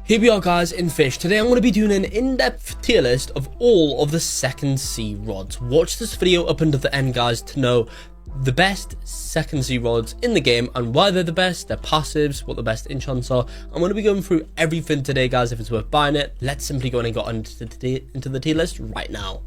Here we are guys in Fisch. Today I'm going to be doing an in-depth tier list of all of the second C rods. Watch this video up until the end guys to know the best second C rods in the game and why they're the best, their passives, what the best enchants are. I'm going to be going through everything today guys. If it's worth buying it, let's simply go and get into the tier list right now.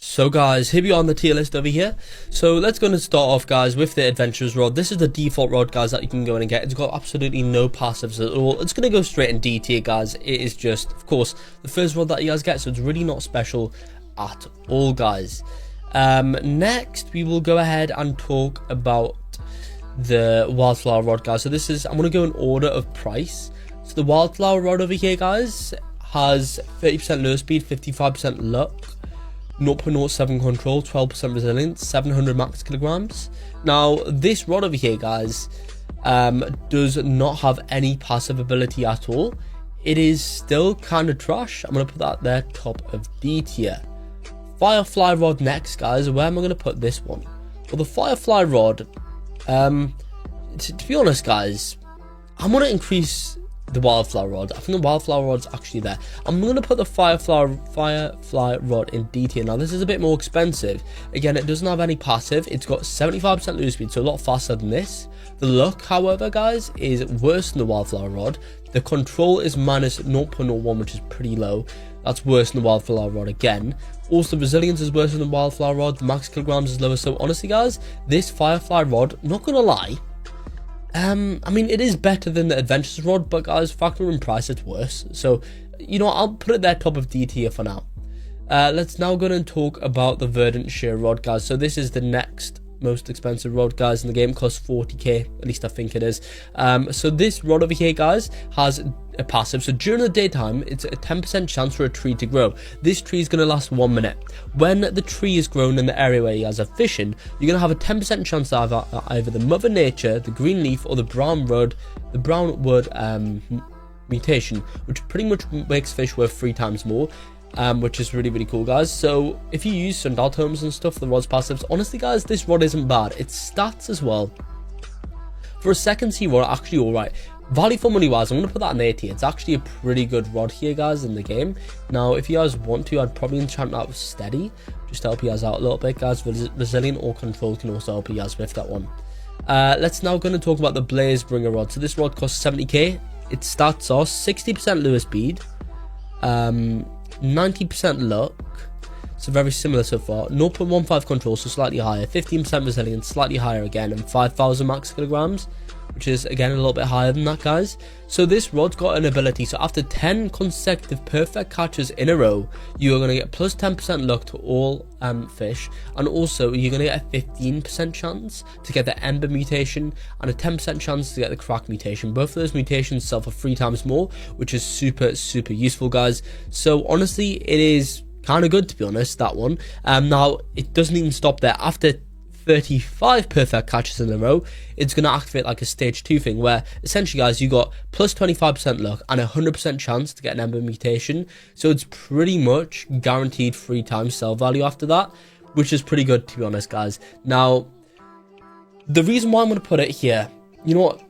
So guys, here we are on the tier list over here. So let's go and start off guys with the adventurers rod. This is the default rod guys that you can go in and get. It's got absolutely no passives at all. It's going to go straight in D tier guys. It is just, of course, the first rod that you guys get, so it's really not special at all guys. Next we will go ahead and talk about the wildflower rod guys. So this is, I'm going to go in order of price. So the wildflower rod over here guys has 30% lure speed, 55% luck, 0.07 control, 12% resilience, 700 max kilograms. Now this rod over here guys does not have any passive ability at all. It is still kind of trash. I'm going to put that there top of D tier. Firefly rod next guys. Where am I going to put this one? Well, the firefly rod, to be honest guys, I'm going to increase the wildflower rod. I think the wildflower rod's actually there. I'm going to put the firefly rod in D tier. Now this is a bit more expensive. Again, it doesn't have any passive. It's got 75% lure speed, so a lot faster than this. The luck, however guys, is worse than the wildflower rod. The control is minus 0.01, which is pretty low. That's worse than the wildflower rod again. Also, the resilience is worse than the wildflower rod. The max kilograms is lower. So honestly guys, this firefly rod, not gonna lie, I mean, it is better than the adventurers rod, but guys, factor in price, it's worse. So, you know, I'll put it there top of D tier for now. Let's now go and talk about the verdant shear rod, guys. So this is the next most expensive rod, guys, in the game. Costs 40k, at least I think it is. So this rod over here, guys, has a passive. So during the daytime, it's a 10% chance for a tree to grow. This tree is going to last 1 minute. When the tree is grown in the area where you guys are fishing, you're going to have a 10% chance to have either the mother nature, the green leaf, or the brown wood mutation, which pretty much makes fish worth 3 times more. Which is really cool guys. So if you use sundial tomes and stuff, the rod's passives, honestly guys, this rod isn't bad. Its stats as well for a second C rod are actually alright. Value for money wise, I'm going to put that in A tier. It's actually a pretty good rod here guys in the game. Now if you guys want to, I'd probably enchant that with steady, just to help you guys out a little bit guys. Resilient or control can also help you guys with that one. Let's now going to talk about the blaze bringer rod. So this rod costs 70k. Its stats are 60% lure speed, 90% luck, so very similar so far, 0.15 control, so slightly higher, 15% resilience, slightly higher again, and 5,000 max kilograms, which is again a little bit higher than that guys. So this rod's got an ability, so after 10 consecutive perfect catches in a row, you are going to get plus 10% luck to all fish, and also you're going to get a 15% chance to get the ember mutation and a 10% chance to get the crack mutation. Both of those mutations sell for 3 times more, which is super useful guys. So honestly, it is kind of good, to be honest, that one. Now it doesn't even stop there. After 35 perfect catches in a row, it's going to activate like a stage 2 thing, where essentially guys, you got plus 25% luck and a 100% chance to get an ember mutation. So it's pretty much guaranteed 3 times sell value after that, which is pretty good, to be honest guys. Now the reason why I'm going to put it here, you know what,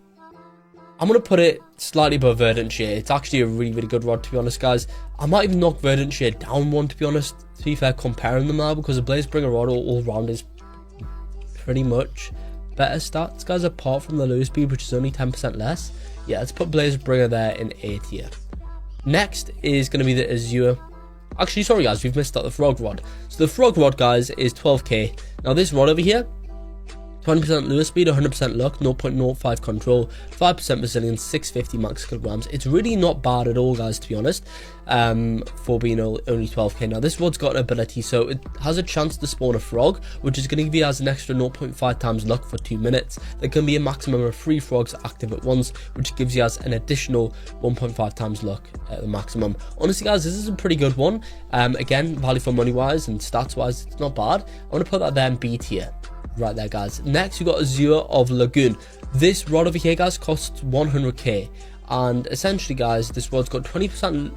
I'm going to put it slightly above verdant shear. It's actually a really good rod, to be honest guys. I might even knock verdant shear down one, to be honest, to be fair, comparing them now, because the blaze bringer rod all round is pretty much better stats guys, apart from the lure speed, which is only 10% less. Yeah, let's put blaze bringer there in A tier. Next is going to be the azure. Actually, sorry guys, we've missed out the frog rod. So the frog rod guys is 12k. Now this rod over here, 20% lure speed, 100% luck, 0.05 control, 5% resilience, 650 max kilograms. It's really not bad at all guys, to be honest, for being only 12k. Now this rod's got an ability, so it has a chance to spawn a frog, which is going to give you guys an extra 0.5 times luck for 2 minutes. There can be a maximum of 3 frogs active at once, which gives you guys an additional 1.5 times luck at the maximum. Honestly guys, this is a pretty good one. Again, value for money wise and stats wise, it's not bad. I want to put that there in B tier. Right there guys. Next we got Azure of Lagoon. This rod over here guys costs 100k, and essentially guys, this rod's got 25%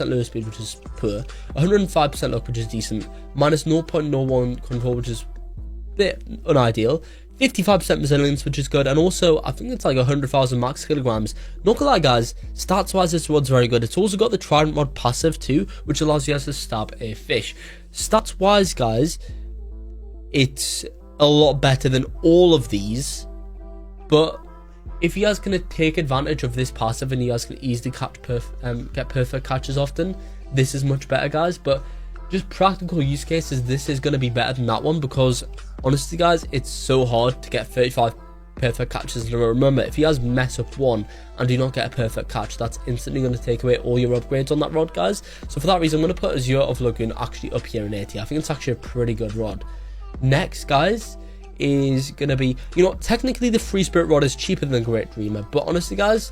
lure speed, which is poor, 105% luck, which is decent, minus 0.01 control, which is a bit unideal, 55% resilience, which is good, and also I think it's like 100,000 max kilograms. Not gonna lie guys, stats wise this rod's very good. It's also got the trident rod passive too, which allows you guys to stab a fish. Stats wise guys, it's a lot better than all of these, but if you guys can take advantage of this passive and you guys can easily catch get perfect catches often, this is much better guys. But just practical use cases, this is going to be better than that one, because honestly guys, it's so hard to get 35 perfect catches in a row. Remember, if you guys mess up one and do not get a perfect catch, that's instantly going to take away all your upgrades on that rod guys. So for that reason, I'm going to put Azure of Lagoon actually up here in 80. I think it's actually a pretty good rod. Next guys is going to be, you know, technically the Free Spirit rod is cheaper than Great Dreamer, but honestly guys,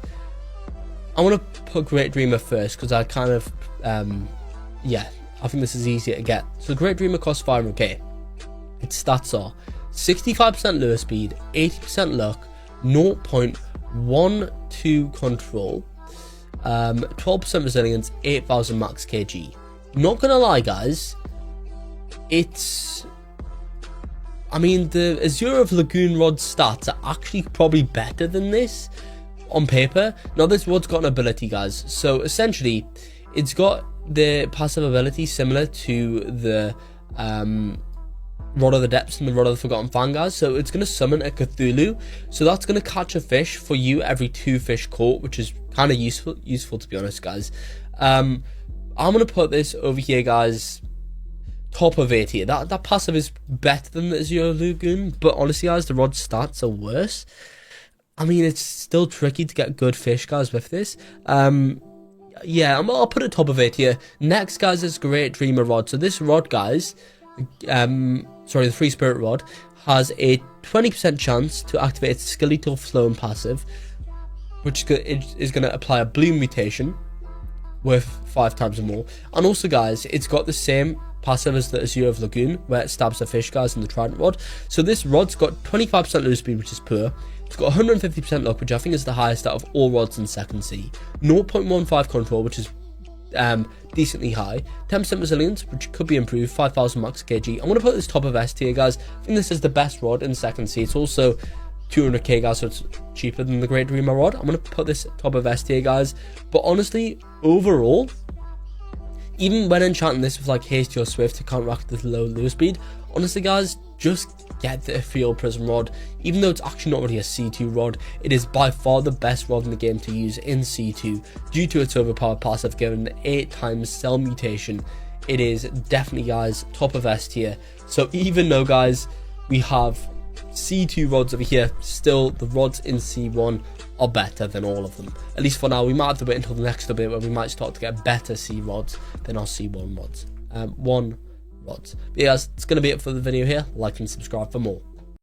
I want to put Great Dreamer first because I kind of yeah, I think this is easier to get. So Great Dreamer costs 500k. Its stats are 65% lure speed, 80% luck, 0.12 control, 12% resilience, 8,000 max kg. Not gonna lie guys, it's, I mean, the Azure of Lagoon rod stats are actually probably better than this on paper. Now this rod's got an ability guys, so essentially it's got the passive ability similar to the Rod of the Depths and the Rod of the Forgotten Fang guys. So it's going to summon a Cthulhu, so that's going to catch a fish for you every 2 fish caught, which is kind of useful to be honest guys. I'm going to put this over here guys, top of 80. That passive is better than the Azure Lagoon, but honestly guys, the rod stats are worse. I mean, it's still tricky to get good fish guys with this. Yeah, I'll put it top of 80 here. Next guys is Great Dreamer rod. So this rod guys, sorry, the Free Spirit rod has a 20% chance to activate its Skeletal Flow passive, which is going to apply a bloom mutation worth 5 times or more. And also guys, it's got the same passive as the Azure of Lagoon, where it stabs the fish guys in the trident rod. So this rod's got 25% lure speed, which is poor. It's got 150% luck, which I think is the highest out of all rods in 2nd C. 0.15 control, which is decently high. 10% resilience, which could be improved. 5,000 max kg. I'm going to put this top of S tier guys. I think this is the best rod in 2nd C. It's also 200k guys, so it's cheaper than the Great Dreamer rod. I'm going to put this top of S tier guys. But honestly, overall, even when enchanting this with like Hasty or Swift to counteract the low lure speed, honestly guys, just get the Ethereal Prism rod. Even though it's actually not really a C2 rod, it is by far the best rod in the game to use in C2 due to its overpowered passive given 8 times cell mutation. It is definitely guys top of S tier. So even though guys we have C2 rods over here, still the rods in C1 are better than all of them. At least for now. We might have to wait until the next update where we might start to get better C rods than our C1 rods. But yeah guys, it's going to be it for the video here. Like and subscribe for more.